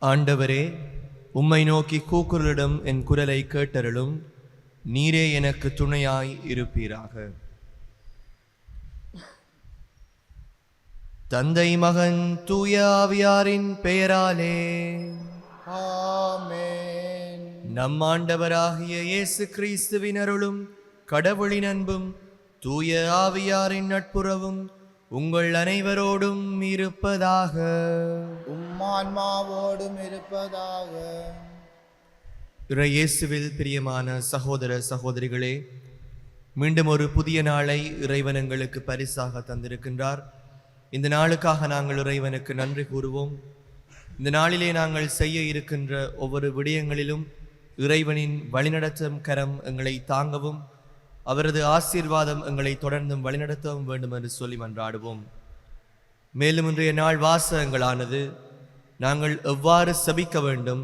ஆண்டவரே, உம்மை நோக்கி கூக்குரலிடும் என் குரலை கேட்டருளும். நீரே எனக்கு துணையாய் இருப்பீராக. தந்தை, மகன், தூய ஆவியாரின் பெயராலே ஆமென். நம் ஆண்டவராகிய இயேசு கிறிஸ்துவின் அருளும் கடவுளின் அன்பும் தூய ஆவியாரின் நட்புறவும் உங்கள் அனைவரோடும் இருப்பதாக. உம்மான்மாவோடும் இருப்பதாக. இயேசுவில் பிரியமான சகோதர சகோதரிகளே, மீண்டும் ஒரு புதிய நாளை இறைவன் எங்களுக்கு பரிசாக தந்திருக்கின்றார். இந்த நாளுக்காக நாங்கள் இறைவனுக்கு நன்றி கூறுவோம். இந்த நாளிலே நாங்கள் செய்ய இருக்கின்ற ஒவ்வொரு விடயங்களிலும் இறைவனின் வழிநடத்தும் கரம் எங்களை தாங்கவும் அவரது ஆசீர்வாதம் எங்களை தொடர்ந்தும் வழிநடத்தவும் வேண்டும் என்று சொல்லி மன்றாடுவோம். மேலும் இன்றைய நாள் வாசகங்களானது நாங்கள் எவ்வாறு செபிக்க வேண்டும்,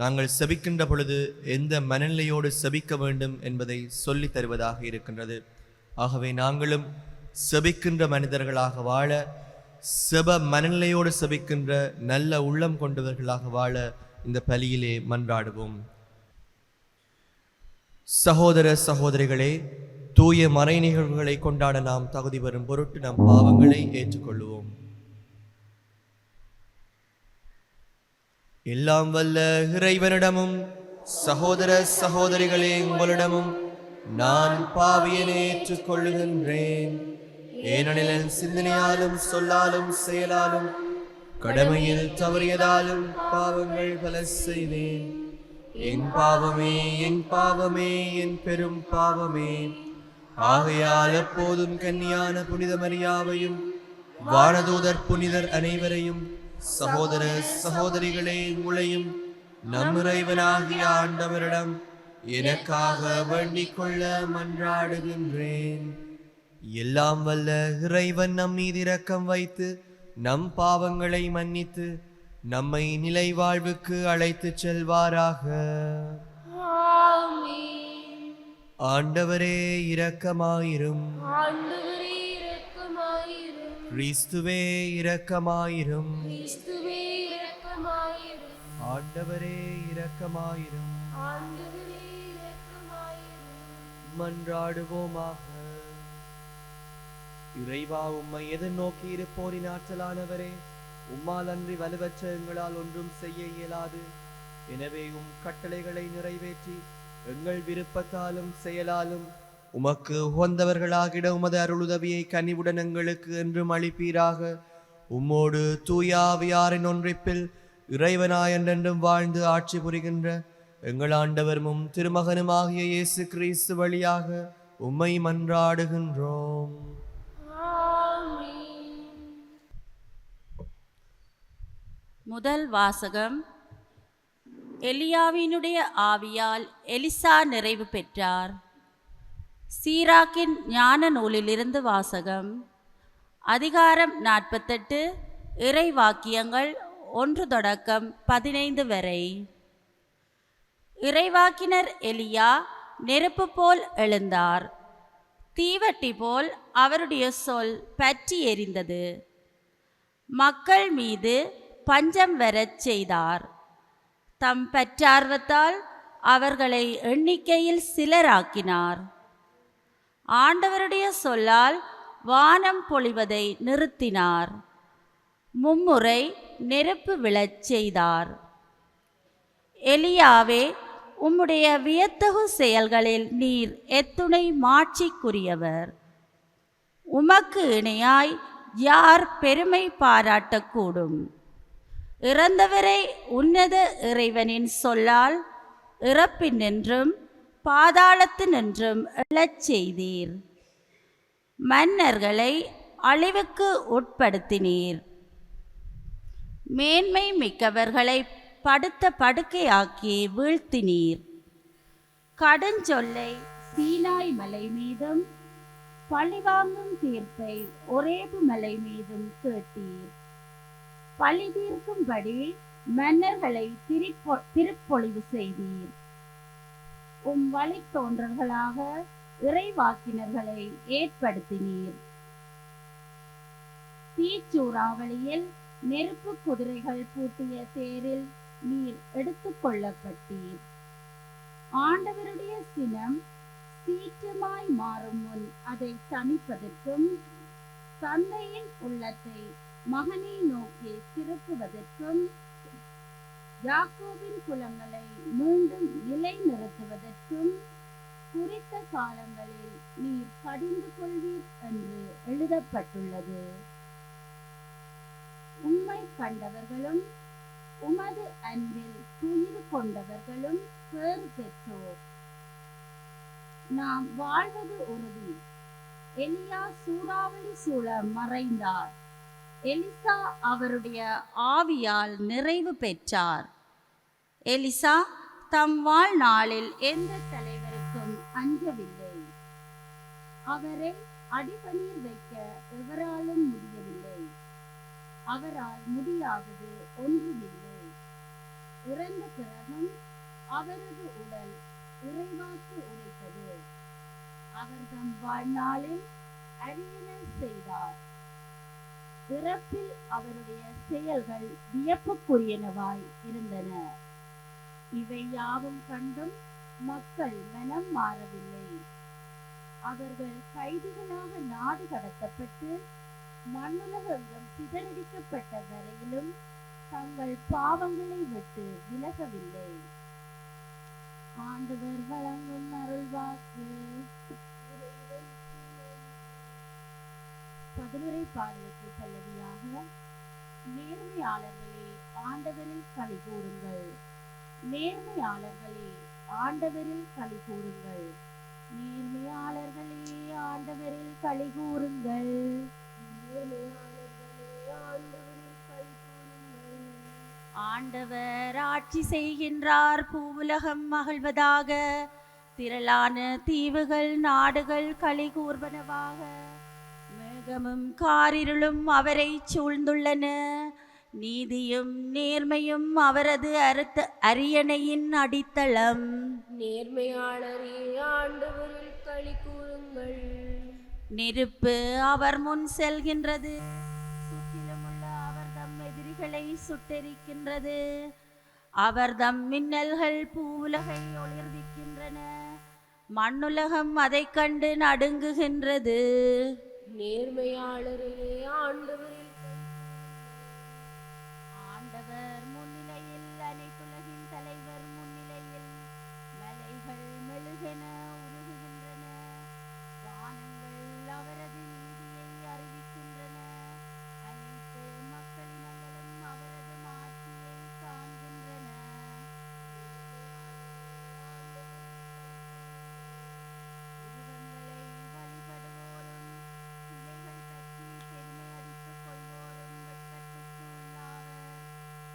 நாங்கள் செபிக்கின்ற பொழுது எந்த மனநிலையோடு செபிக்க வேண்டும் என்பதை சொல்லி தருவதாக இருக்கின்றது. ஆகவே நாங்களும் செபிக்கின்ற மனிதர்களாக வாழ, செப மனநிலையோடு செபிக்கின்ற நல்ல உள்ளம் கொண்டவர்களாக வாழ இந்த பலியிலே மன்றாடுவோம். சகோதர சகோதரிகளே, தூய மறை நிகழ்வுகளை கொண்டாட நாம் தகுதி பெறும் பொருட்டு நம் பாவங்களை ஏற்றுக்கொள்வோம். எல்லாம் வல்ல இறைவனிடமும் சகோதர சகோதரிகளே உங்களிடமும் நான் பாவியனை ஏற்றுக்கொள்ளுகின்றேன். ஏனெனில் என் சிந்தனையாலும் சொல்லாலும் செயலாலும் கடமையில் தவறியதாலும் பாவங்கள் பல செய்தேன். என் பாவமே, என் பாவமே, என் பெரும் பாவமே. ஆகையால் எப்போதும் கன்னியான புனித மரியாவையும் வானதூதர் புனிதர் அனைவரையும் சகோதர சகோதரிகளே உங்களையும் நம் இறைவனாகிய ஆண்டவரிடம் எனக்காக வேண்டிக் கொள்ள மன்றாடுகின்றேன். எல்லாம் வல்ல இறைவன் நம் மீது இரக்கம் வைத்து நம் பாவங்களை மன்னித்து நம்மை நிலை வாழ்வுக்கு அழைத்து செல்வாராக. ஆமென். ஆண்டவரே இரக்கமாயிரும். ஆண்டவரே இரக்கமாயிரும். கிறிஸ்துவே இரக்கமாயிரும். கிறிஸ்துவே இரக்கமாயிரும். ஆண்டவரே இரக்கமாயிரும். ஆண்டவரே இரக்கமாயிரும். மன்றாடுவோமாக. இறைவா, உம்மை எதிர்நோக்கி இருப்போரின் ஆற்றலானவரே, உம்மால் அன்றி வலுவற்ற எங்களால் ஒன்றும் செய்ய இயலாது. எனவே உம் கட்டளைகளை நிறைவேற்றி எங்கள் விருப்பத்தாலும் செயலாலும் உமக்கு உகந்தவர்களாகிட உமது அருளுதவியை கனிவுடன் எங்களுக்கு என்றும் அளிப்பீராக. உம்மோடு தூய ஆவியாரின் ஒன்றிப்பில் இறைவனாய் என்றென்றும் வாழ்ந்து ஆட்சி புரிகின்ற எங்கள் ஆண்டவரும் திருமகனுமாகிய இயேசு கிறிஸ்து வழியாக உம்மை மன்றாடுகின்றோம். முதல் வாசகம். எலியாவினுடைய ஆவியால் எலிசா நிறைவு பெற்றார். சீராக்கின் ஞான நூலிலிருந்து வாசகம். அதிகாரம் 48, இறை வாக்கியங்கள் 1 தொடக்கம் 15 வரை. இறைவாக்கினர் எலியா நெருப்பு போல் எழுந்தார். தீவட்டி போல் அவருடைய சொல் பற்றி எரிந்தது. மக்கள் மீது பஞ்சம் வரச் செய்தார். தம் பற்றார்வத்தால் அவர்களை எண்ணிக்கையில் சிலராக்கினார். ஆண்டவருடைய சொல்லால் வானம் பொழிவதை நிறுத்தினார். மும்முறை நெருப்பு விழச் செய்தார். எலியாவே, உம்முடைய வியத்தகு செயல்களில் நீர் எத்துணை மாட்சிக்குரியவர். உமக்கு இணையாய் யார் பெருமை பாராட்டக்கூடும்? இறந்தவரை உன்னத இறைவனின் சொல்லால் இறப்பினின்றும் பாதாளத்தினின்றும் எழச் செய்தீர். மன்னர்களை அழிவுக்கு உட்படுத்தினீர். மேன்மை மிக்கவர்களை படுத்த படுக்கையாக்கி வீழ்த்தினீர். கடுஞ்சொல்லை சீனாய் மலை மீதும் பழிவாங்கும் தீர்ப்பை ஒரேபு மலை மீதும் கேட்டீர். பழி தீர்க்கும்படி மன்னர்களை திருப்பொழிவு செய்தீர். உம் வழித்தோன்றல்களாக இறைவாக்கினர்களை ஏற்படுத்தினீர். தீச்சூறாவளியில் நெருப்பு குதிரைகள் பூட்டிய தேரில் நீர் எடுத்துக்கொள்ளப்பட்டீர். ஆண்டவருடைய சினம் சீற்றமாய் மாறும் முன் அதை தணிப்பதற்கும் தந்தையின் உள்ளத்தை மகனை நோக்கி திருப்புவதற்கும் யாக்கோபின் குலங்களை மீண்டும் நிலைநிறுத்துவதற்கும் குறித்த காலங்களில் நீர் கடிந்து கொள்வீர் என்று எழுதப்பட்டுள்ளது. உம்மை கண்டவர்களும் உமது அன்பில் துயிர் கொண்டவர்களும் பேறு பெற்றோர். நாம் வாழ்வது உறுதி. எலியா சூறாவளி சூழ மறைந்தார். எலிசா அவருடைய ஆவியால் நிறைவு பெற்றார். எலிசா தம் வாழ்நாளில் எந்த தலைவருக்கும் அஞ்சவில்லை. அவரை அடிபணியில் வைக்க எவராலும் முடியவில்லை. அவரால் முடியாதது ஒன்றுமில்லை. இறந்த பிறகும் அவரது உடல் இறைவாக்கு உரைத்தது. அவர் தம் வாழ்நாளில் அரியணை செய்தார். இறப்பில் அவருடைய செயல்கள் வியப்புக்குரியனவாய் இருந்தன. இவை யாவும் கண்டும் மக்கள் மனம் மாறவில்லை. அவர்கள் கைதிகளாக நாடு கடத்தப்பட்டு மண்ணுலகம் சிதறடிக்கப்பட்ட வரையிலும் தங்கள் பாவங்களை விட்டு விலகவில்லை. ஆண்டவர் வழங்கும் அருள்வாக்கு. பதிலுரை பாடலுக்கு பல்லவியாக, நேர்மையாளர்களே ஆண்டவரில் களி கூறுங்கள். நேர்மையாளர்களே ஆண்டவரில் களி கூறுங்கள். நேர்மையாளர்களே ஆண்டவரில் களி கூறுங்கள். ஆண்டவர் ஆட்சி செய்கின்றார். பூவுலகம் மகிழ்வதாக. திரளான தீவுகள் நாடுகள் களி கூர்வனவாக. மேகமும் காரிருளும் அவரை சூழ்ந்துள்ளன. நீதியும் நேர்மையும் அவரது அரியணையின் அடித்தளம். நேர்மையாளரே ஆண்டவரில் களி கூறுங்கள். நெருப்பு அவர் முன் செல்கின்றது. சுற்றிலுமுள்ள அவர் தம் எதிரிகளை சுட்டெரிக்கின்றது. அவர் தம் மின்னல்கள் பூவுலகை ஒளிர்விக்கின்றன. மண்ணுலகம் அதை கண்டு நடுங்குகின்றது. நேர்மையாளரே ஆண்டவரில் ஆண்டவர் முன்னிலையில், அனைத்துலகின் தலைவர் முன்னிலையில் மலைகள் மெழுகென உருகுகின்றன. வானங்கள் அவரது நீதியை அறிவிக்கின்றன. அனைத்து மக்களினங்களும் அவரது மாட்சியை காண்கின்றன. உருவங்களை வழிபடுவோரும் சிலைகள் பற்றி பெருமை அடித்துக் கொள்வோரும் வெட்கத்துக்கு உள்ளாவர்.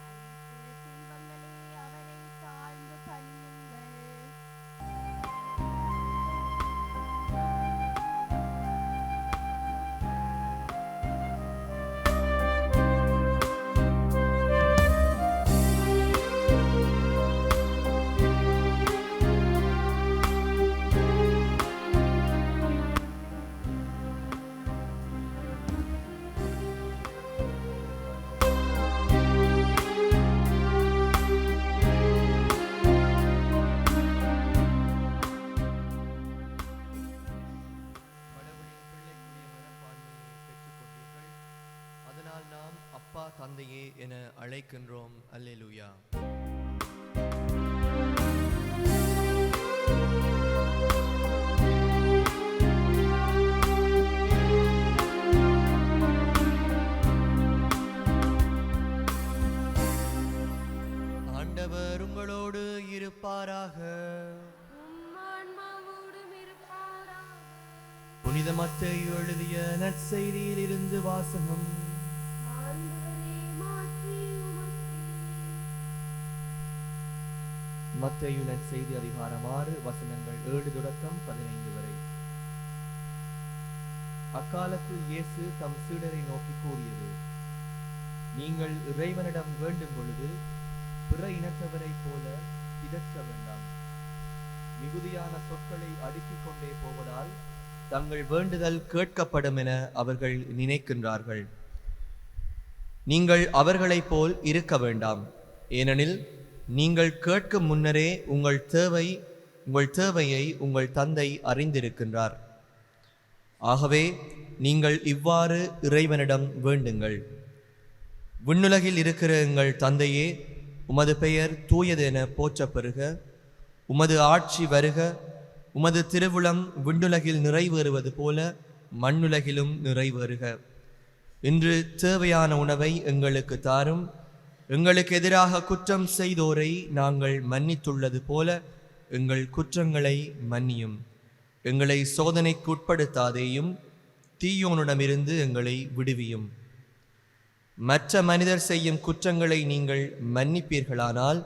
அனைத்து செல்வங்களே அவரை தாழ்ந்து பணியுங்கள். கடவுளின் பிள்ளைக்குரிய மனப்பான்மையை பெற்றுக்கொண்டீர்கள். அதனால் நாம் அப்பா தந்தையே என அழைக்கின்றோம். அல்லேலூயா. ஆண்டவர் உங்களோடு இருப்பாராக. உம் ஆன்மாவோடும் இருப்பாராக. புனித மத்தேயு எழுதிய நற்செய்தியில் இருந்து வாசகம். ஆண்டவரே மாற்றி உமக்கே. மத்தேயு நற்செய்தி அதிகாரம் 6 வசனங்கள் 7 தொடக்கம் 15 வரை. அக்காலத்தில் இயேசு தம் சீடரை நோக்கி கூறியது: நீங்கள் இறைவனிடம் வேண்டும் பொழுது பிற இனத்தவரைப் போல பிதற்ற வேண்டாம். மிகுதியான சொற்களை அடுக்கிக் கொண்டே போவதால் தங்கள் வேண்டுதல் கேட்கப்படும் என அவர்கள் நினைக்கின்றார்கள். நீங்கள் அவர்களைப் போல் இருக்க வேண்டாம். ஏனெனில் நீங்கள் கேட்கும் முன்னரே உங்கள் தேவையை உங்கள் தந்தை அறிந்திருக்கின்றார். ஆகவே நீங்கள் இவ்வாறு இறைவனிடம் வேண்டுங்கள். விண்ணுலகில் இருக்கிற எங்கள் தந்தையே, உமது பெயர் தூயது என போற்றப் பெறுக. உமது ஆட்சி வருக. உமது திருவுளம் விண்ணுலகில் நிறைவேறுவது போல மண்ணுலகிலும் நிறைவேறுக. இன்று தேவையான உணவை எங்களுக்கு தாரும். எங்களுக்கு எதிராக குற்றம் செய்தோரை நாங்கள் மன்னித்துள்ளது போல எங்கள் குற்றங்களை மன்னியும். எங்களை சோதனைக்கு உட்படுத்தாதேயும், தீயோனிடமிருந்து எங்களை விடுவியும். மற்ற மனிதர் செய்யும் குற்றங்களை நீங்கள் மன்னிப்பீர்களானால்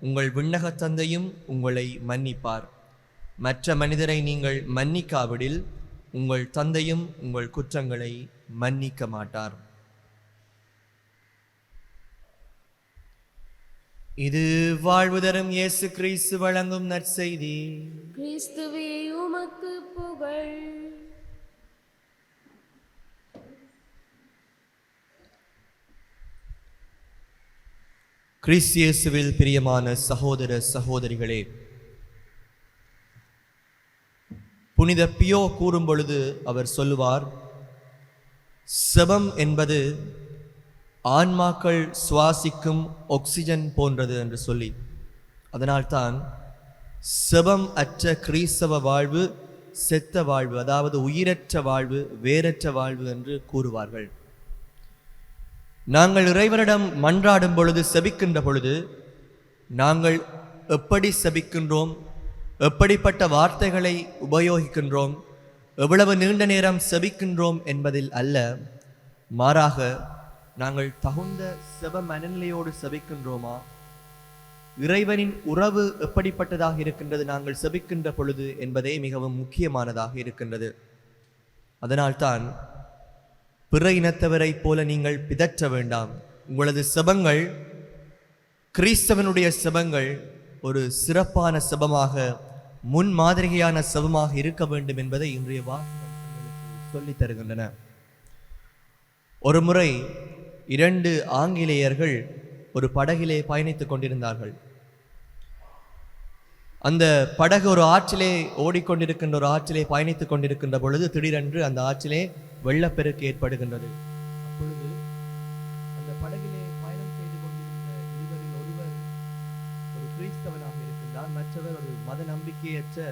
உங்கள் விண்ணகத் தந்தையும் உங்களை மன்னிப்பார். மற்ற மனிதரை நீங்கள் மன்னிக்காவிடில் உங்கள் தந்தையும் உங்கள் குற்றங்களை மன்னிக்க மாட்டார். இது வாழ்வு தரும் இயேசு கிறிஸ்து வழங்கும் நற்செய்தி. கிறிஸ்துவே உமக்கு புகழ். கிறிஸ்து இயேசுவில் பிரியமான சகோதர சகோதரிகளே, புனித பியோ கூறும் பொழுது அவர் சொல்லுவார், செபம் என்பது ஆன்மாக்கள் சுவாசிக்கும் ஆக்சிஜன் போன்றது என்று சொல்லி. அதனால்தான் செபம் அற்ற கிறிஸ்தவ வாழ்வு செத்த வாழ்வு, அதாவது உயிரற்ற வாழ்வு, வேரற்ற வாழ்வு என்று கூறுவார்கள். நாங்கள் இறைவனிடம் மன்றாடும் பொழுது, செபிக்கின்ற பொழுது நாங்கள் எப்படி செபிக்கின்றோம், எப்படிப்பட்ட வார்த்தைகளை உபயோகிக்கின்றோம், எவ்வளவு நீண்ட நேரம் செபிக்கின்றோம் என்பதில் அல்ல, மாறாக நாங்கள் தகுந்த செப மனநிலையோடு செபிக்கின்றோமா, இறைவனின் உறவு எப்படிப்பட்டதாக இருக்கின்றது நாங்கள் செபிக்கின்ற பொழுது என்பதே மிகவும் முக்கியமானதாக இருக்கின்றது. அதனால்தான் பிற இனத்தவரை போல நீங்கள் பிதற்ற வேண்டாம். உங்களது செபங்கள், கிறிஸ்தவனுடைய செபங்கள் ஒரு சிறப்பான செபமாக, முன்மாதிரியான செபமாக இருக்க வேண்டும் என்பதை இன்றைய வாசகங்கள் சொல்லித் தருகின்றன. ஒரு முறை 2 ஆங்கிலேயர்கள் ஒரு படகிலே பயணித்துக் கொண்டிருந்தார்கள். அந்த படகு ஒரு ஆற்றிலே ஓடிக்கொண்டிருக்கின்ற ஒரு ஆற்றிலே பயணித்துக் கொண்டிருக்கின்ற பொழுது திடீரென்று அந்த ஆற்றிலே வெள்ளப்பெருக்கு ஏற்படுகின்றது. அப்பொழுது அந்த படகிலே பயணம் செய்து கொண்டிருந்த இருவரில் ஒருவர் ஒரு கிறிஸ்தவனாக இருக்கின்றார், மற்றவர் ஒரு மத நம்பிக்கையற்ற,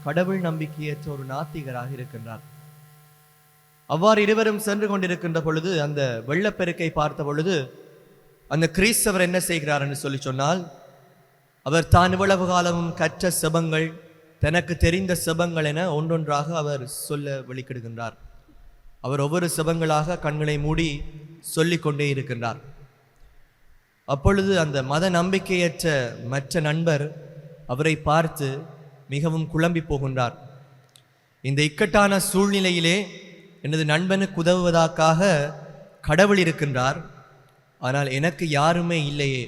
கடவுள் நம்பிக்கையற்ற ஒரு நாத்திகராக இருக்கின்றார். அவ்வாறு இருவரும் சென்று கொண்டிருக்கின்ற பொழுது அந்த வெள்ளப்பெருக்கை பார்த்த பொழுது அந்த கிறிஸ்தவர் என்ன செய்கிறார் என்று சொல்லி சொன்னால், அவர் தான் இவ்வளவு காலமும் கற்ற செபங்கள், தனக்கு தெரிந்த செபங்கள் என ஒன்றொன்றாக அவர் சொல்ல வெளிக்கிடுகின்றார். அவர் ஒவ்வொரு செபங்களாக கண்களை மூடி சொல்லிக் கொண்டே இருக்கின்றார். அப்பொழுது அந்த மத நம்பிக்கையற்ற மற்ற நண்பர் அவரை பார்த்து மிகவும் குழம்பி போகின்றார். இந்த இக்கட்டான சூழ்நிலையிலே எனது நண்பனுக்கு உதவுவதற்காக கடவுள் இருக்கின்றார், ஆனால் எனக்கு யாருமே இல்லையே,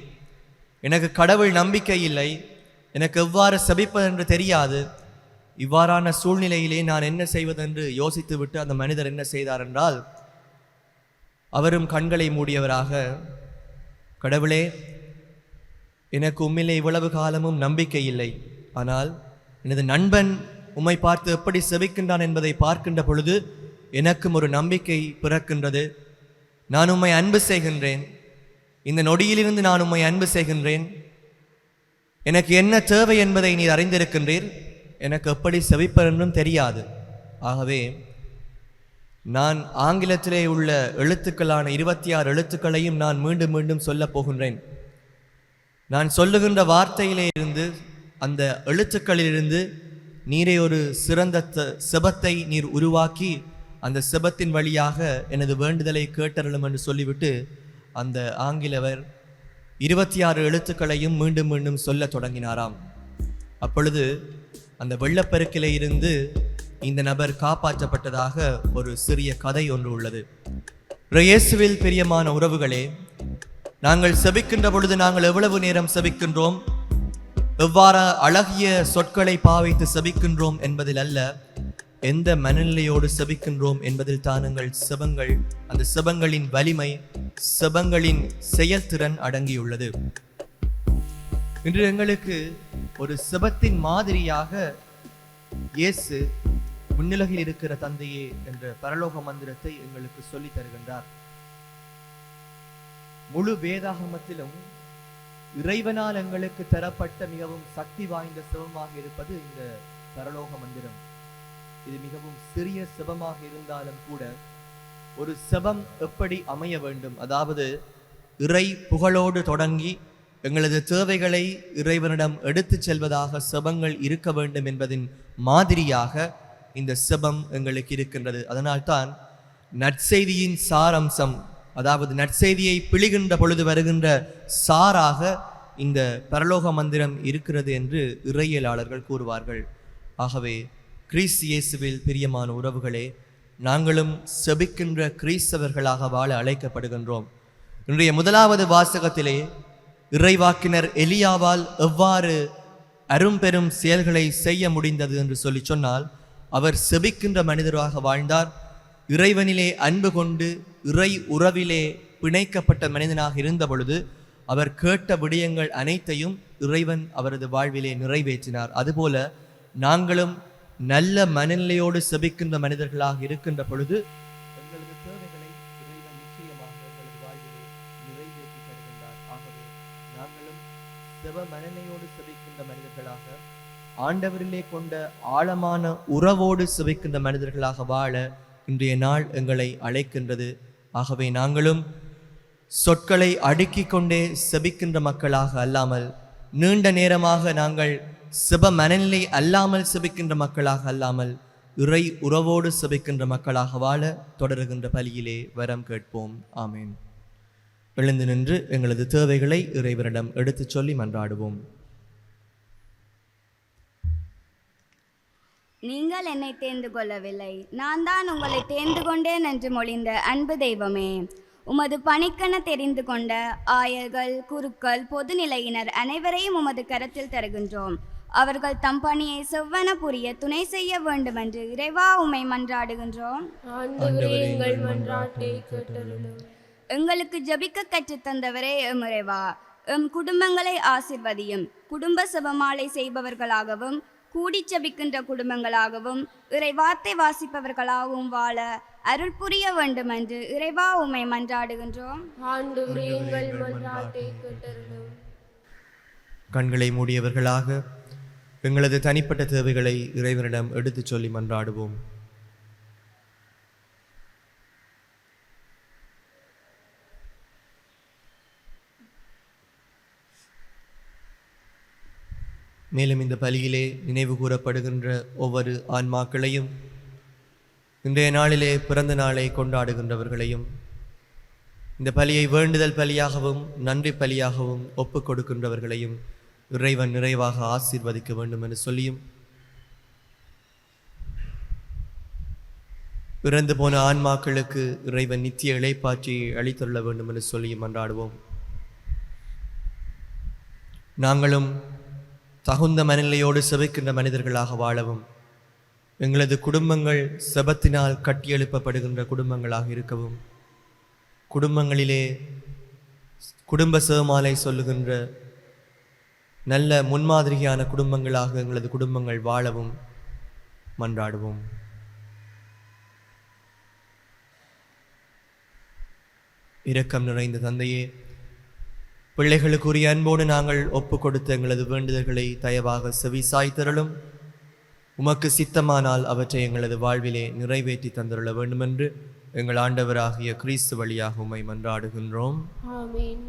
எனக்கு கடவுள் நம்பிக்கை இல்லை, எனக்கு எவ்வாறு செபிப்பதென்று தெரியாது. இவ்வாறான சூழ்நிலையிலே நான் என்ன செய்வதென்று யோசித்து விட்டு அந்த மனிதர் என்ன செய்தார் என்றால், அவரும் கண்களை மூடியவராக, கடவுளே, எனக்கு உம்மிலே இவ்வளவு காலமும் நம்பிக்கை இல்லை, ஆனால் எனது நண்பன் உம்மை பார்த்து எப்படி செபிக்கின்றான் என்பதை பார்க்கின்ற பொழுது எனக்கும் ஒரு நம்பிக்கை பிறக்கின்றது. நான் உம்மை அன்பு செய்கின்றேன், இந்த நொடியிலிருந்து நான் உம்மை அன்பு செய்கின்றேன். எனக்கு என்ன தேவை என்பதை நீர் அறிந்திருக்கின்றீர், எனக்கு எப்படி செபிப்பதென்றும் தெரியாது. ஆகவே நான் ஆங்கிலத்திலே உள்ள எழுத்துக்களான 26 எழுத்துக்களையும் நான் மீண்டும் மீண்டும் சொல்லப் போகின்றேன். நான் சொல்லுகின்ற வார்த்தையிலே இருந்து, அந்த எழுத்துக்களிலிருந்து நீரே ஒரு சிறந்த செபத்தை நீர் உருவாக்கி அந்த செபத்தின் வழியாக எனது வேண்டுதலை கேட்டருளும் என்று சொல்லிவிட்டு அந்த ஆங்கிலவர் 26 எழுத்துக்களையும் மீண்டும் மீண்டும் சொல்ல தொடங்கினாராம். அப்பொழுது அந்த வெள்ளப்பெருக்கிலே இருந்து இந்த நபர் காப்பாற்றப்பட்டதாக ஒரு சிறிய கதை ஒன்று உள்ளது. இயேசுவில் பிரியமான உறவுகளே, நாங்கள் செபிக்கின்ற பொழுது நாங்கள் எவ்வளவு நேரம் செபிக்கின்றோம், எவ்வாறு அழகிய சொற்களை பாவித்து செபிக்கின்றோம் என்பதில் அல்ல, எந்த மனநிலையோடு செபிக்கின்றோம் என்பதில் தான் எங்கள் செபங்கள், அந்த செபங்களின் வலிமை, செபங்களின் செயல்திறன் அடங்கியுள்ளது. இன்று எங்களுக்கு ஒரு செபத்தின் மாதிரியாக இயேசு விண்ணுலகில் இருக்கிற தந்தையே என்ற பரலோக மந்திரத்தை எங்களுக்கு சொல்லி தருகின்றார். முழு வேதாகமத்திலும் இறைவனால் எங்களுக்கு தரப்பட்ட மிகவும் சக்தி வாய்ந்த செபமாக இருப்பது இந்த பரலோக மந்திரம். இது மிகவும் சிறிய செபமாக இருந்தாலும் கூட ஒரு செபம் எப்படி அமைய வேண்டும், அதாவது இறை புகழோடு தொடங்கி எங்களது தேவைகளை இறைவனிடம் எடுத்துச் செல்வதாக செபங்கள் இருக்க வேண்டும் என்பதின் மாதிரியாக இந்த செபம் எங்களுக்கு இருக்கின்றது. அதனால்தான் நற்செய்தியின் சாரம்சம், அதாவது நற்செய்தியை பிழிகின்ற பொழுது வருகின்ற சாராக இந்த பரலோக மந்திரம் இருக்கிறது என்று இறையியலாளர்கள் கூறுவார்கள். ஆகவே கிறிஸ்து இயேசுவில் பிரியமான உறவுகளே, நாங்களும் செபிக்கின்ற கிறிஸ்தவர்களாக வாழ அழைக்கப்படுகின்றோம். இன்றைய முதலாவது வாசகத்திலே இறைவாக்கினர் எலியாவால் எவ்வாறு அரும்பெரும் செயல்களை செய்ய முடிந்தது என்று சொல்லி சொன்னால், அவர் செபிக்கின்ற மனிதராக வாழ்ந்தார். இறைவனிலே அன்பு கொண்டு இறை உறவிலே பிணைக்கப்பட்ட மனிதனாக இருந்த பொழுது அவர் கேட்ட விடயங்கள் அனைத்தையும் இறைவன் அவரது வாழ்விலே நிறைவேற்றினார். அதுபோல நாங்களும் நல்ல மனநிலையோடு செபிக்கின்ற மனிதர்களாக இருக்கின்ற பொழுது எங்களது தேவைகளை இறைவன் நிச்சயமாக எங்களது வாழ்விலே நிறைவேற்றி தருகின்றார். ஆகவே நாங்களும் செப மனநிலையோடு செபிக்கின்ற மனிதர்களாக, ஆண்டவரிலே கொண்ட ஆழமான உறவோடு செபிக்கின்ற மனிதர்களாக வாழ இன்றைய நாள் எங்களை அழைக்கின்றது. ஆகவே நாங்களும் சொற்களை அடுக்கிக் கொண்டே செபிக்கின்ற மக்களாக அல்லாமல், நீண்ட நேரமாக நாங்கள் செப மனநிலை அல்லாமல் செபிக்கின்ற மக்களாக அல்லாமல், இறை உறவோடு செபிக்கின்ற மக்களாக வாழ தொடருகின்ற பலியிலே வரம் கேட்போம். ஆமேன். எழுந்து நின்று எங்களது தேவைகளை இறைவரிடம் எடுத்துச் சொல்லி மன்றாடுவோம். நீங்கள் என்னை தேர்ந்து கொள்ளவில்லை, நான் தான் உங்களை தேர்ந்து கொண்டேன் என்று மொழிந்த அன்பு தெய்வமே, உமது பணிக்கென தெரிந்து கொண்ட ஆயர்கள், குருக்கள், பொதுநிலையினர் அனைவரையும் உமது கரத்தில் தருகின்றோம். அவர்கள் தம் பணியை செவ்வன புரிய துணை செய்ய வேண்டும் என்று இறைவா உம்மை மன்றாடுகின்றோம். எங்களுக்கு ஜபிக்க கற்றுத் தந்தவரே எம் இறைவா, எம் குடும்பங்களை ஆசிர்வதியும். குடும்ப செபமாலை செய்பவர்களாகவும் கூடி ஜபிக்கின்ற குடும்பங்களாகவும் இறைவார்த்தை வாசிப்பவர்களாகவும் வாழ அருள் புரிய வேண்டும் என்று இறைவா உம்மை மன்றாடுகின்றோம். கண்களை மூடியவர்களாக எங்களது தனிப்பட்ட தேவைகளை இறைவனிடம் எடுத்துச் சொல்லி மன்றாடுவோம். மேலும் இந்த பலியிலே நினைவு கூறப்படுகின்ற ஒவ்வொரு ஆன்மாக்களையும், இன்றைய நாளிலே பிறந்த நாளை கொண்டாடுகின்றவர்களையும், இந்த பலியை வேண்டுதல் பலியாகவும் நன்றி பலியாகவும் ஒப்புக் கொடுக்கின்றவர்களையும் இறைவன் நிறைவாக ஆசீர்வதிக்க வேண்டும் என்று சொல்லியும், இறந்து போன ஆன்மாக்களுக்கு இறைவன் நித்திய இளைப்பாற்றியை அளித்துள்ள வேண்டும் என்று சொல்லியும் மன்றாடுவோம். நாங்களும் தகுந்த மனநிலையோடு செபிக்கின்ற மனிதர்களாக வாழவும், எங்களது குடும்பங்கள் செபத்தினால் கட்டியெழுப்பப்படுகின்ற குடும்பங்களாக இருக்கவும், குடும்பங்களிலே குடும்ப செபமாலை சொல்லுகின்ற நல்ல முன்மாதிரியான குடும்பங்களாக எங்களது குடும்பங்கள் வாழவும் மன்றாடுவோம். இரக்கம் நிறைந்த தந்தையே, பிள்ளைகளுக்குரிய அன்போடு நாங்கள் ஒப்பு கொடுத்த எங்களது வேண்டுதல்களை தயவாக செவிசாய்த்தருளும். உமக்கு சித்தமானால் அவற்றை எங்களது வாழ்விலே நிறைவேற்றி தந்துள்ள வேண்டுமென்று எங்கள் ஆண்டவராகிய கிறிஸ்து வழியாக உம்மை மன்றாடுகின்றோம். ஆமென்.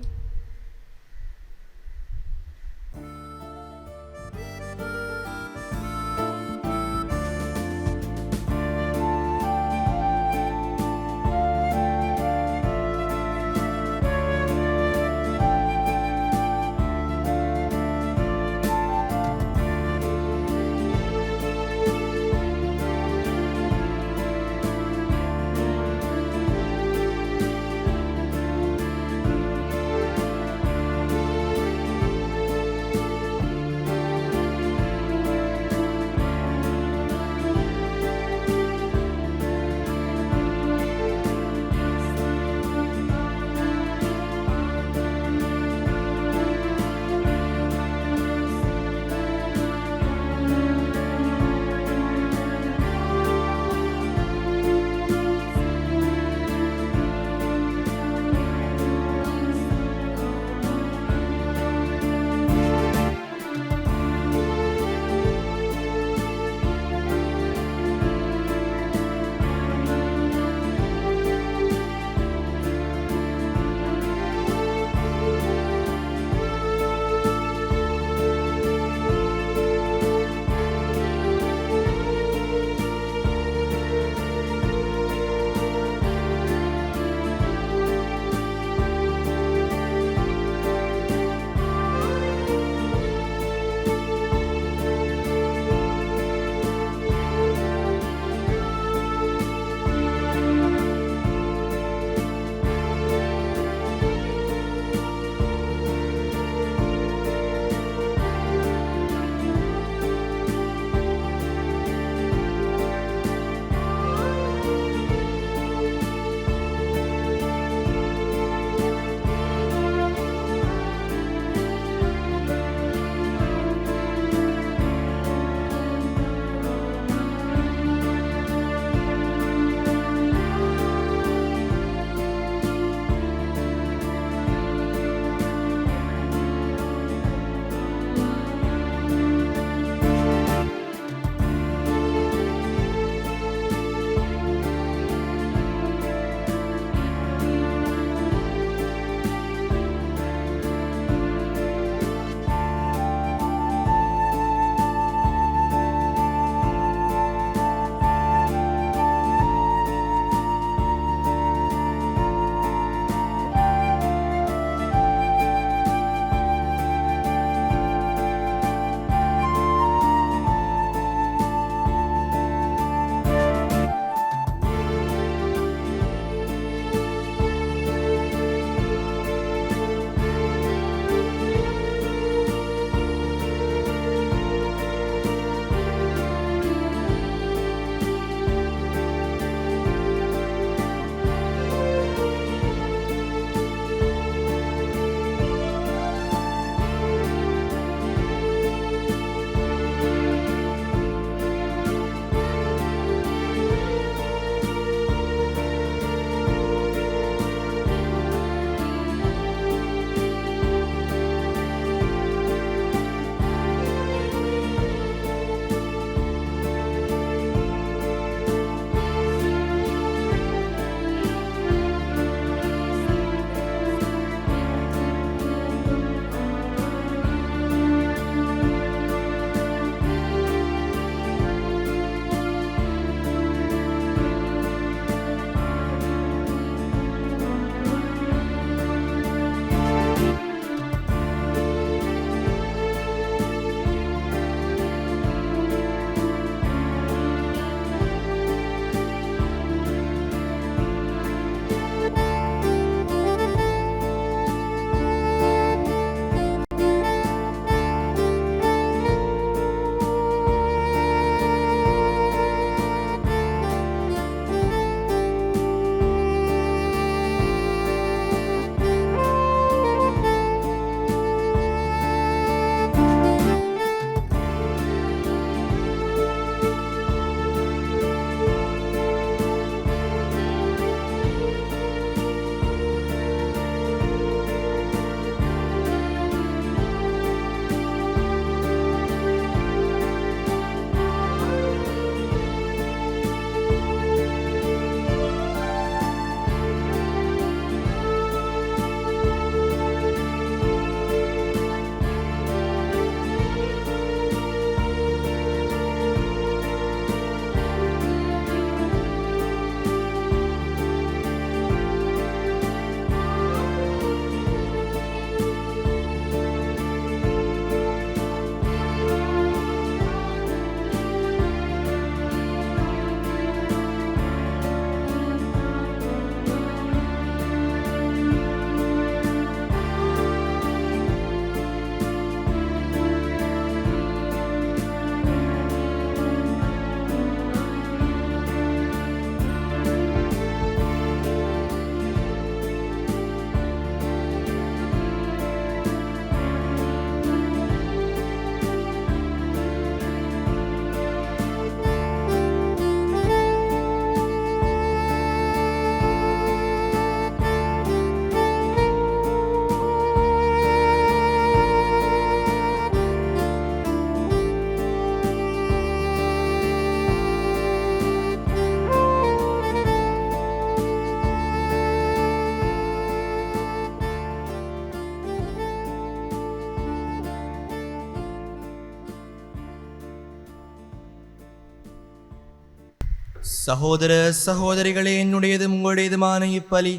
சகோதர சகோதரிகளே, என்னுடையதும் உங்களுடையதுமான இப்பலி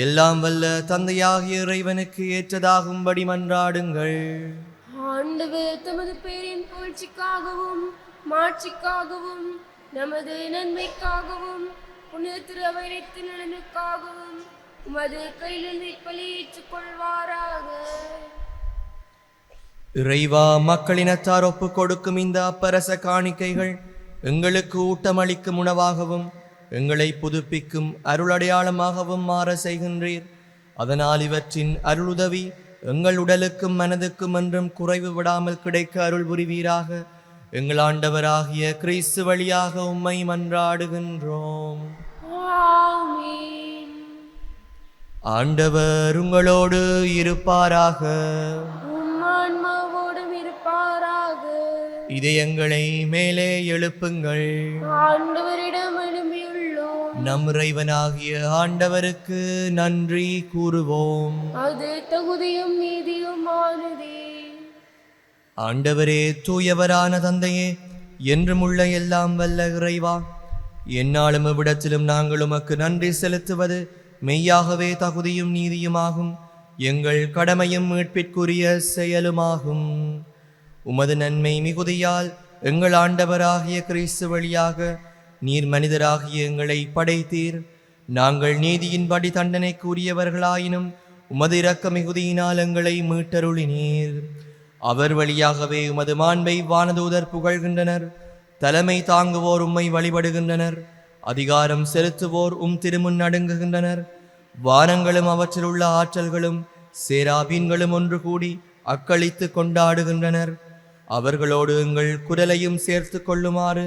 எல்லாம் வல்ல தந்தையாகிய இறைவனுக்கு ஏற்றதாகும்படி மன்றாடுங்கள். ஆண்டவர் தமது பேரின் புகழ்ச்சிக்காகவும் மாட்சிக்காகவும் நமது நன்மைக்காகவும் புனித திருவைரத்தின் நலனுக்காகவும் உமது கையிலிருந்து இப்பலி ஏற்றுக்கொள்வாராக. இறைவா, மக்களினத்தார் ஒப்புக் கொடுக்கும் இந்த அப்பரச காணிக்கைகள் எங்களுக்கு ஊட்டமளிக்கும் உணவாகவும் எங்களை புதுப்பிக்கும் அருளடையாளமாகவும் மாற செய்கின்றீர். அதனால் இவற்றின் அருளுதவி எங்கள் உடலுக்கும் மனதுக்கும் என்றும் குறைவு விடாமல் கிடைக்க அருள் புரிவீராக. எங்கள் ஆண்டவராகிய கிறிஸ்து வழியாக உம்மை மன்றாடுகின்றோம். ஆமென். ஆண்டவர் உங்களோடு இருப்பாராக. உம் ஆன்மாவோடும் இருப்பாராக. இதயங்களை மேலே எழுப்புங்கள். ஆண்டவரிடம் எழும்பியுள்ளோம். நம் இறைவனாகிய ஆண்டவருக்கு நன்றி கூறுவோம். அது தகுதியும் நீதியுமானதே. ஆண்டவரே, தூயவரான தந்தையே, என்றும் உள்ள எல்லாம் வல்ல இறைவா, எந்நாளும் இவ்விடத்திலும் நாங்கள் உமக்கு நன்றி செலுத்துவது மெய்யாகவே தகுதியும் நீதியுமாகும், எங்கள் கடமையும் மீட்பிற்குரிய செயலுமாகும். உமது நன்மை மிகுதியால் எங்கள் ஆண்டவராகிய கிறிஸ்து வழியாக நீர் மனிதராகிய எங்களை படைத்தீர். நாங்கள் நீதியின்படி தண்டனைக்குரியவர்களாயினும் உமது இரக்க மிகுதியினால் எங்களை மீட்டருளினீர். அவர் வழியாகவே உமது மாண்பை வானதூதர் புகழ்கின்றனர். தலைமை தாங்குவோர் உம்மை வழிபடுகின்றனர். அதிகாரம் செலுத்துவோர் திருமுன் நடுங்குகின்றனர். வானங்களும் அவற்றில் உள்ள ஆற்றல்களும் சேராபீன்களும் ஒன்று கூடி அக்களித்து கொண்டாடுகின்றனர். அவர்களோடு எங்கள் குரலையும் சேர்த்து கொள்ளுமாறு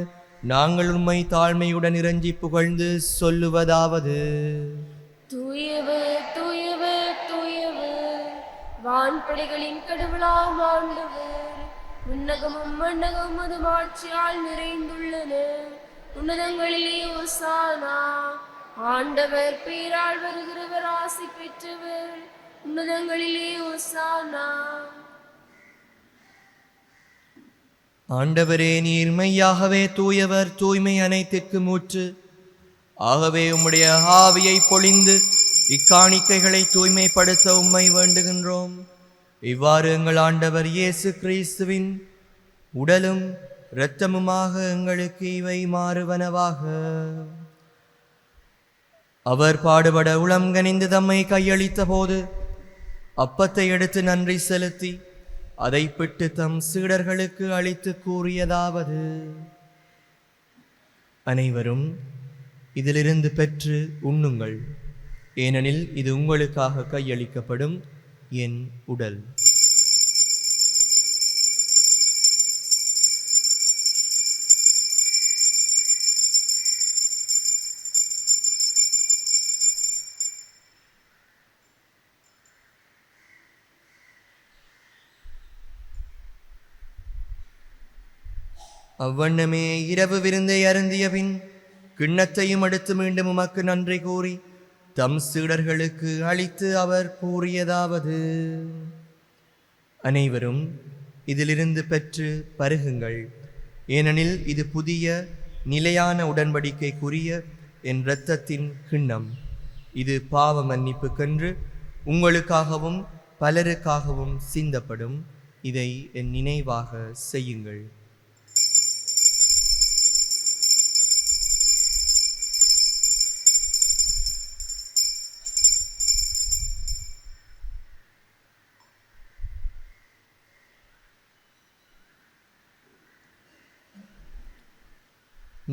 நாங்கள் உம்மை தாழ்மையுடன் இறைஞ்சி புகழ்ந்து சொல்லுவதாவது: தூயவர் தூயவர் தூயவர், வான்படைகளின் கடவுளாம் ஆண்டவர். விண்ணகமும் மண்ணகமும் அது மாட்சியால் நிறைந்துள்ளன. உன்னதங்களிலே ஓசானா. ஆண்டவர் பேரால் வருகிறவர் ஆசி பெற்றவர். உன்னதங்களிலே ஓசானா. ஆண்டவரே, நீர் மெய்யாகவே தூயவர், தூய்மை அனைத்திற்கு மூச்சு. ஆகவே உம்முடைய ஆவியை பொழிந்து இக்காணிக்கைகளை தூய்மைப்படுத்த உம்மை வேண்டுகின்றோம். இவ்வாறு எங்கள் ஆண்டவர் இயேசு கிறிஸ்துவின் உடலும் இரத்தமுமாக எங்களுக்கு இவை மாறுவனவாக. அவர் பாடுபட உளம் கனிந்து தம்மை கையளித்த போது அப்பத்தை எடுத்து நன்றி செலுத்தி அதை பிட்டு தம் சீடர்களுக்கு அளித்து கூறியதாவது: அனைவரும் இதிலிருந்து பெற்று உண்ணுங்கள், ஏனெனில் இது உங்களுக்காக கையளிக்கப்படும் என் உடல். அவ்வண்ணமே இரவு விருந்தை அருந்திய பின் கிண்ணத்தையும் அடுத்து மீண்டும் உமக்கு நன்றி கூறி தம் சீடர்களுக்கு அளித்து அவர் கூறியதாவது: அனைவரும் இதிலிருந்து பெற்று பருகுங்கள், ஏனெனில் இது புதிய நிலையான உடன்படிக்கைக்குரிய என் இரத்தத்தின் கிண்ணம். இது பாவ மன்னிப்புக்கென்று உங்களுக்காகவும் பலருக்காகவும் சிந்தப்படும். இதை என் நினைவாக செய்யுங்கள்.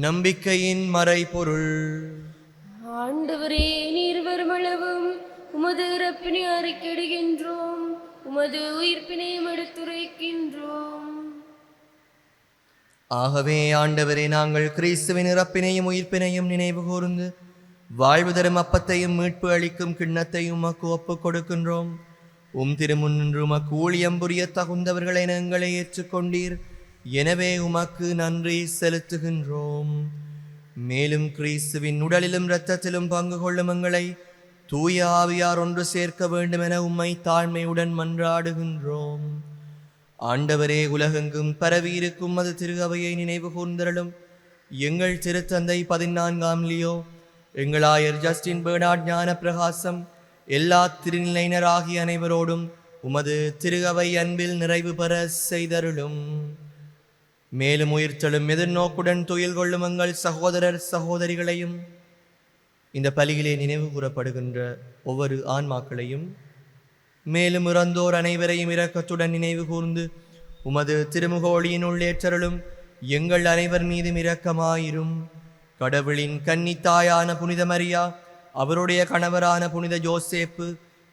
நம்பிக்கையின் மறைபொருள். ஆண்டவரே, நீர் வருமளவும் உமது இறப்பினை அறிக்கையிடுகின்றோம், உமது உயிர்ப்பினையும் எடுத்துரைக்கின்றோம். ஆகவே ஆண்டவரே, நாங்கள் கிறிஸ்துவின் இறப்பினையும் உயிர்ப்பினையும் நினைவு கூர்ந்து வாழ்வு தரும் அப்பத்தையும் மீட்பு அளிக்கும் கிண்ணத்தையும் உமக்கு ஒப்புக் கொடுக்கின்றோம். திருமுன்னின்று உமக்கு ஊழியம் புரிய தகுந்தவர்களை எங்களை ஏற்றுக்கொண்டீர். எனவே உமக்கு நன்றி செலுத்துகின்றோம். மேலும் கிறிஸ்துவின் உடலிலும் இரத்தத்திலும் பங்கு கொள்ளும் எங்களை தூய ஆவியார் ஒன்று சேர்க்க வேண்டும் என உம்மை தாழ்மையுடன் மன்றாடுகின்றோம். ஆண்டவரே, உலகெங்கும் பரவியிருக்கும் அது திரு அவையை நினைவு கூர்ந்தருளும். எங்கள் திருத்தந்தை 14ஆம் லியோ, எங்களாயர் ஜஸ்டின் பெர்னார்ட் ஞான பிரகாசம், எல்லா திருநிலையினராகிய அனைவரோடும் உமது திரு அவை அன்பில் நிறைவு பெற செய்தருளும். மேலும் உயிர்த்தெழும் எதிர்நோக்குடன் துயில் கொள்ளும் எங்கள் சகோதரர் சகோதரிகளையும், இந்த பலியிலே நினைவு கூறப்படுகின்ற ஒவ்வொரு ஆன்மாக்களையும், மேலும் இறந்தோர் அனைவரையும் இரக்கத்துடன் நினைவு கூர்ந்து உமது திருமுக ஒளியின் உள்ளேற்றருளும். எங்கள் அனைவர் மீதும் இரக்கமாயிரும். கடவுளின் கன்னித்தாயான புனித மரியா, அவருடைய கணவரான புனித யோசேப்பு,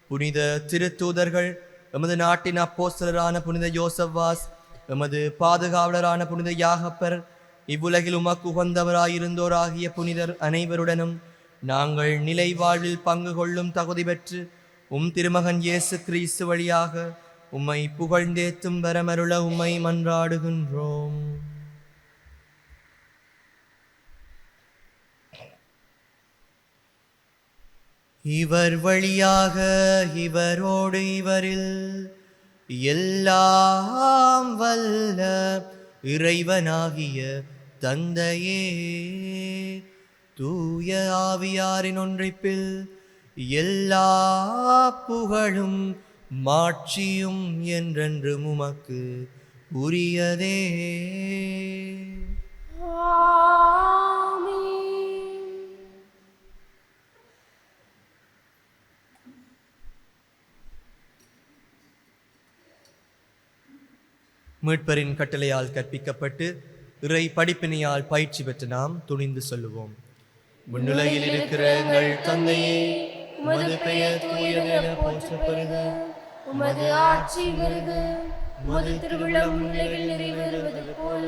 புனித திருத்தூதர்கள், எமது நாட்டின் அப்போஸ்தலரான புனித யோசவாஸ், எமது பாதுகாவலரான புனித யாகப்பர், இவ்வுலகில் உமக்கு உகந்தவராயிருந்தோராகிய புனிதர் அனைவருடனும் நாங்கள் நிலை வாழ்வில் பங்கு கொள்ளும் தகுதி பெற்று திருமகன் இயேசு கிறிஸ்து வழியாக உம்மை புகழ்ந்தேத்தும் வரமருள உம்மை மன்றாடுகின்றோம். இவர் வழியாக இவரோடு இவரில் எல்லாம் வல்ல இறைவனாகிய தந்தையே, தூய ஆவியாரின் ஒன்றிப்பில் எல்லா புகழும் மாட்சியும் என்றென்றும் உமக்கு உரியதே. ஆமென். மீட்பரின் கட்டளையால் கற்பிக்கப்பட்டு இறை படிப்பினையால் பயிற்சி பெற்று நாம் துணிந்து சொல்லுவோம். முன்னுலகில் இருக்கிற எங்கள் தந்தையே, உமது பெயர் தூயதென போற்றப்படுக. உமது ஆட்சி வருக. உமது திருவிழம் உலகில் நிறைவேறுவது போல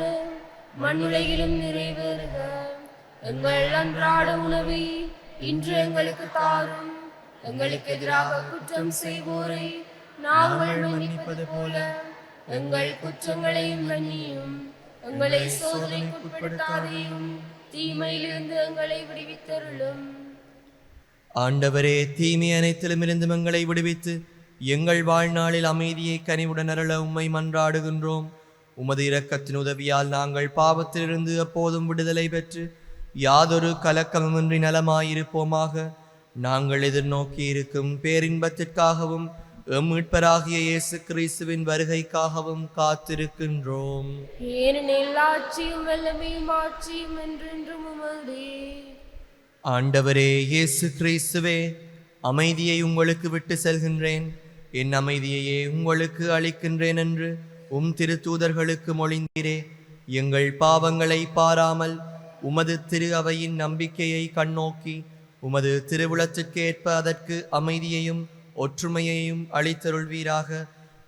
மண்ணுலகிலும் நிறைவேறுக. எங்கள் அன்றாட உணவை இன்று எங்களுக்கு தாரும். எங்களுக்கு எதிராக குற்றம் செய்வோரை நாங்கள் மன்னிப்பது போல எங்கள் குற்றங்களையும் மன்னியும். எங்களை சோதனைக்கு உட்படுத்தாதேயும், தீமையிலிருந்து எங்களை விடுவித்தருளும். ஆண்டவரே, தீமை அனைத்திலும் இருந்து எங்களை விடுவித்து எங்கள் வாழ்நாளில் அமைதியை கனிவுடன் அருள உம்மை மன்றாடுகின்றோம். உமது இரக்கத்தின் உதவியால் நாங்கள் பாவத்திலிருந்து எப்போதும் விடுதலை பெற்று யாதொரு கலக்கமின்றி நலமாயிருப்போமாக. நாங்கள் எதிர்நோக்கி இருக்கும் பேரின்பத்திற்காகவும் மீட்பராகிய இயேசு கிறிஸ்துவின் வருகைக்காகவும் காத்திருக்கின்றோம். ஏனெனில் ஆட்சியும் வல்லமையும் ஆட்சியும் என்றென்றும் உமதே. ஆண்டவரே இயேசு கிறிஸ்துவே, அமைதியை உங்களுக்கு விட்டு செல்கின்றேன், என் அமைதியையே உங்களுக்கு அளிக்கின்றேன் என்று திருத்தூதர்களுக்கு மொழிந்தீரே. எங்கள் பாவங்களை பாராமல் உமது திரு அவையின் நம்பிக்கையை கண்ணோக்கி உமது திருவுளத்திற்கேற்ப அதற்கு அமைதியையும் ஒற்றுமையையும் அளித்தருள்வீராக.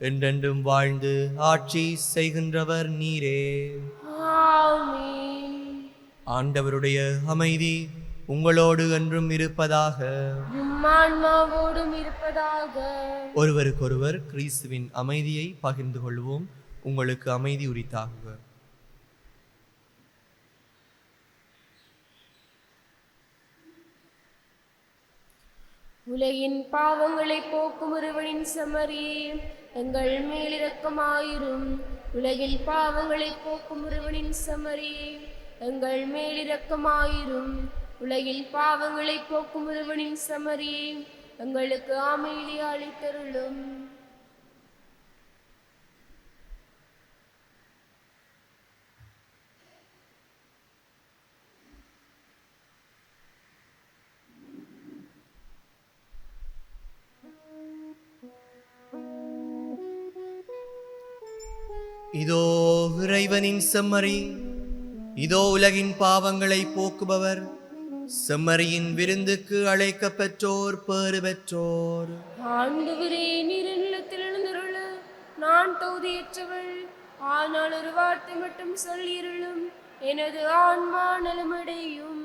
என்றென்றும் வாழ்ந்து ஆட்சி செய்கின்றவர் நீரே. ஆமென். ஆண்டவருடைய அமைதி உங்களோடு என்றும் இருப்பதாக. ஆன்மாவோடும் இருப்பதாக. ஒருவருக்கொருவர் கிறிஸ்துவின் அமைதியை பகிர்ந்து கொள்வோம். உங்களுக்கு அமைதி உரித்தாகுக. உலகின் பாவங்களை போக்கும் ஒருவனின் செம்மறியே, எங்கள் மேலிரக்கமாயிரும். உலகில் பாவங்களை போக்கும் ஒருவனின் செம்மறியே, எங்கள் மேலிரக்கமாயிரும். உலகில் பாவங்களை போக்கும் ஒருவனின் செம்மறியே, எங்களுக்கு அமைதி அளித்தருளும். இதோ இறைவனின் செம்மறி, இதோ உலகின் பாவங்களை போக்குபவர். செம்மறியின் விருந்துக்கு அழைக்க பெற்றோர் பேறு பெற்றோர். ஆண்டவரே, நீர் நிலத்தில் எழுந்தருள நான் தகுதியற்றவள். ஆனால் ஒரு வார்த்தை மட்டும் சொல்லிருளும், எனது ஆன்மா நலமடையும்.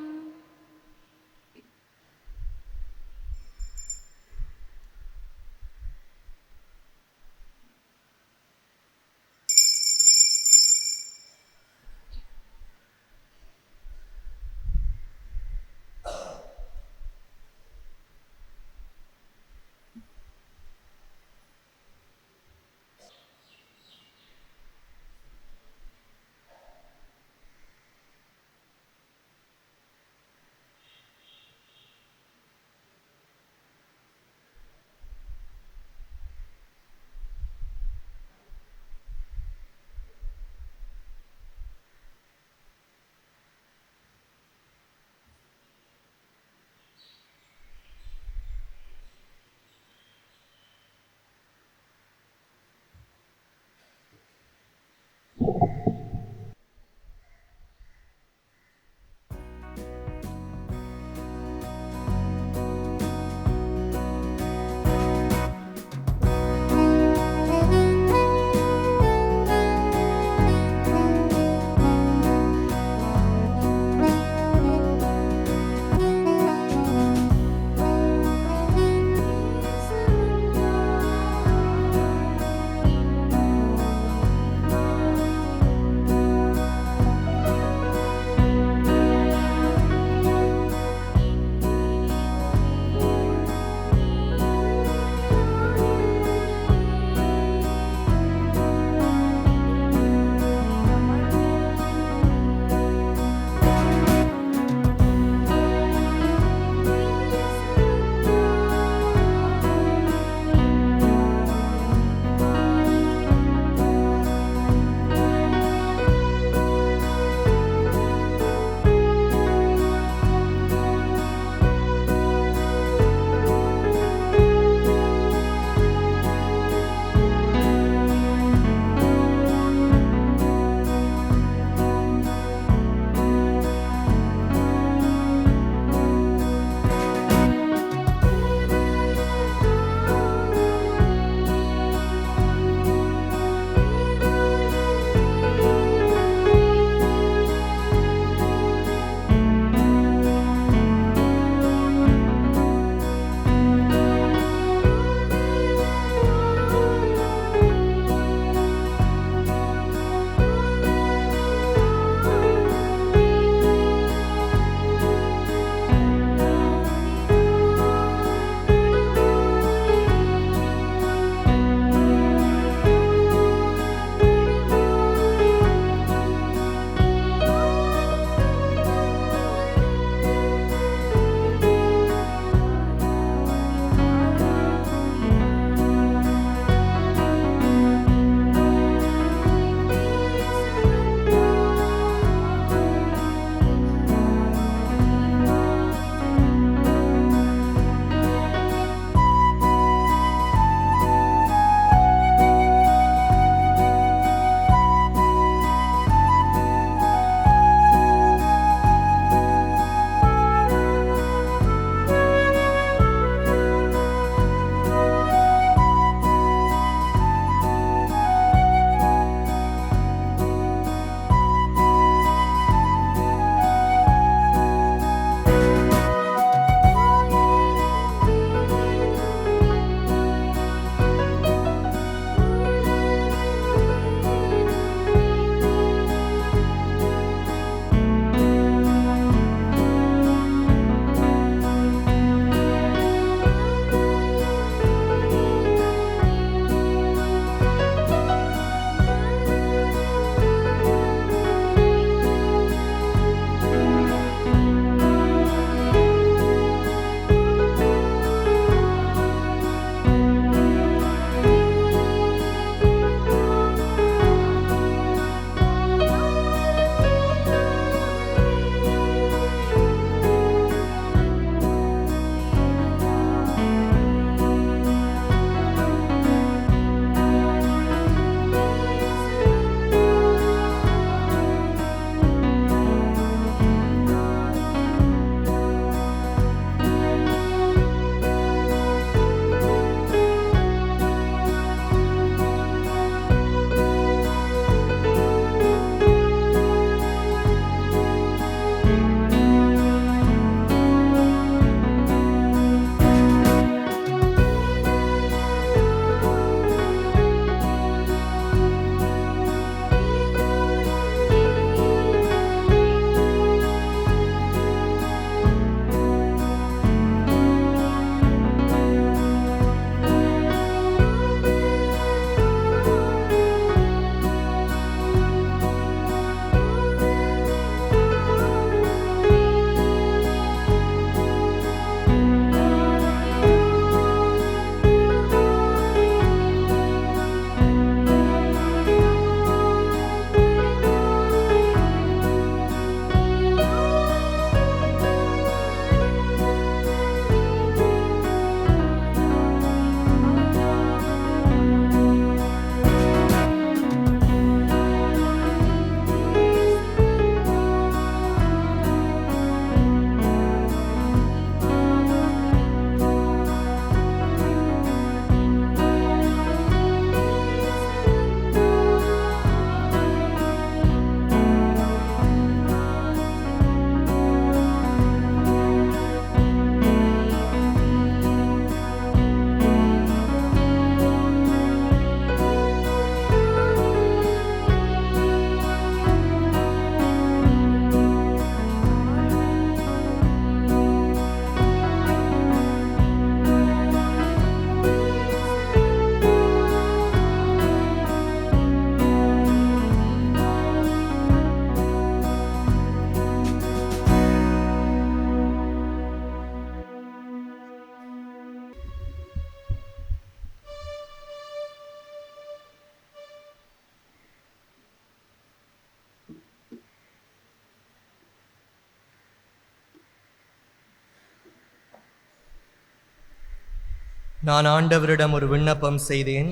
நான் ஆண்டவரிடம் ஒரு விண்ணப்பம் செய்தேன்,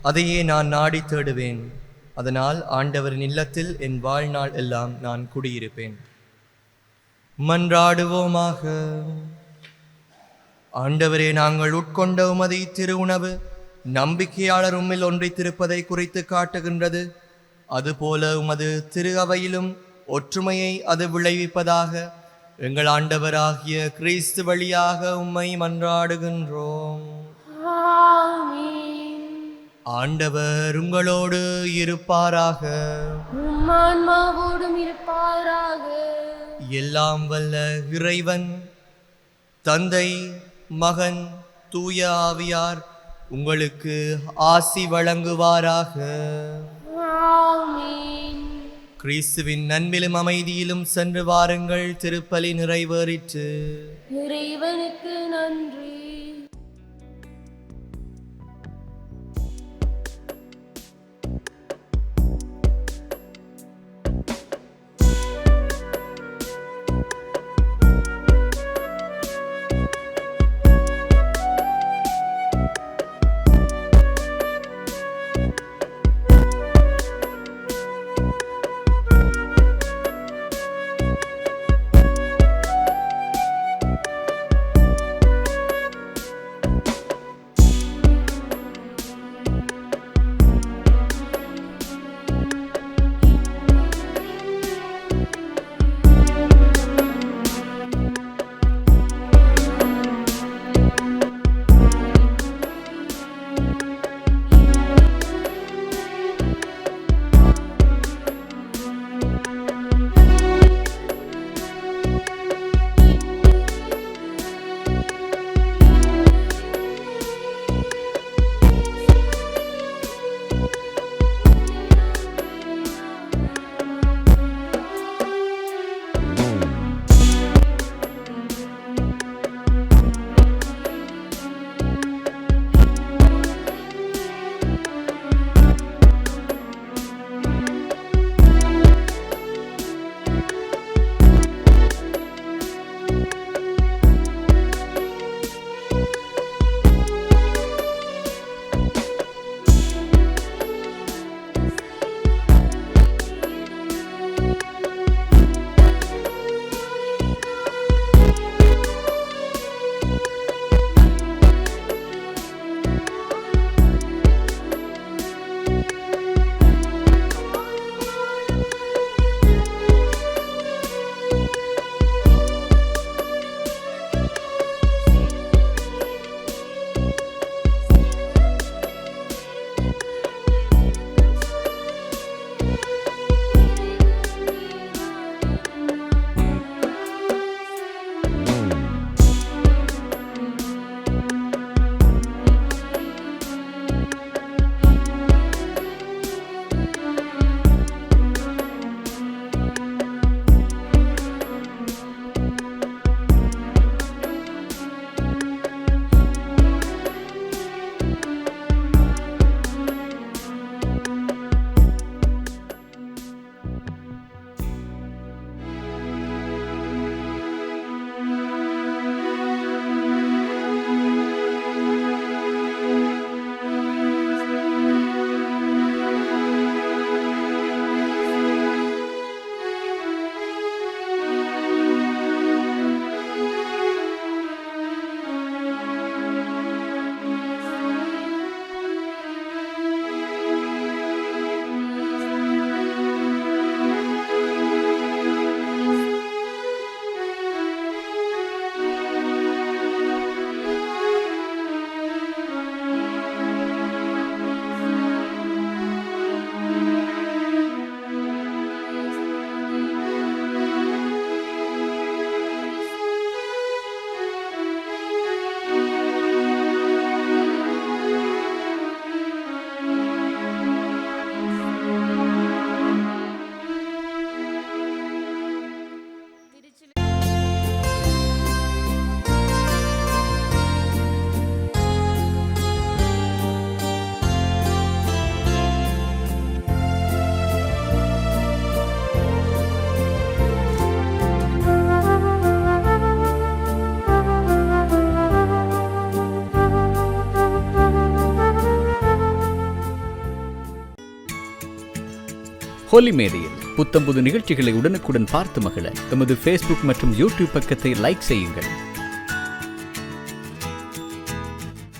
அதையே நான் நாடி தேடுவேன். அதனால் ஆண்டவரின் இல்லத்தில் என் வாழ்நாள் எல்லாம் நான் குடியிருப்பேன். மன்றாடுவோமாக. ஆண்டவரே, நாங்கள் உட்கொண்ட உமது திரு உணவு நம்பிக்கையாளர் உம்மில் ஒன்றித்திருப்பதை குறித்து காட்டுகின்றது. அதுபோல உமது திரு அவையிலும் ஒற்றுமையை அது விளைவிப்பதாக எங்கள் ஆண்டவராகிய கிறிஸ்து வழியாக உம்மை மன்றாடுகின்றோம். ஆமென். ஆண்டவர் உங்களோடு இருப்பாராக. உம் ஆன்மாவோடும் இருப்பாராக. எல்லாம் வல்ல இறைவன் தந்தை, மகன், தூய ஆவியார் உங்களுக்கு ஆசி வழங்குவாராக. ஆமென். கிறிஸ்துவின் நன்பிலும் அமைதியிலும் சென்று வாருங்கள். திருப்பலி நிறைவேறிற்று. இறைவனுக்கு நன்றி. ஹோலி மேடையில் புத்தம்புது நிகழ்ச்சிகளை உடனுக்குடன் பார்த்து மகிழ எமது ஃபேஸ்புக் மற்றும் யூடியூப் பக்கத்தை லைக் செய்யுங்கள்.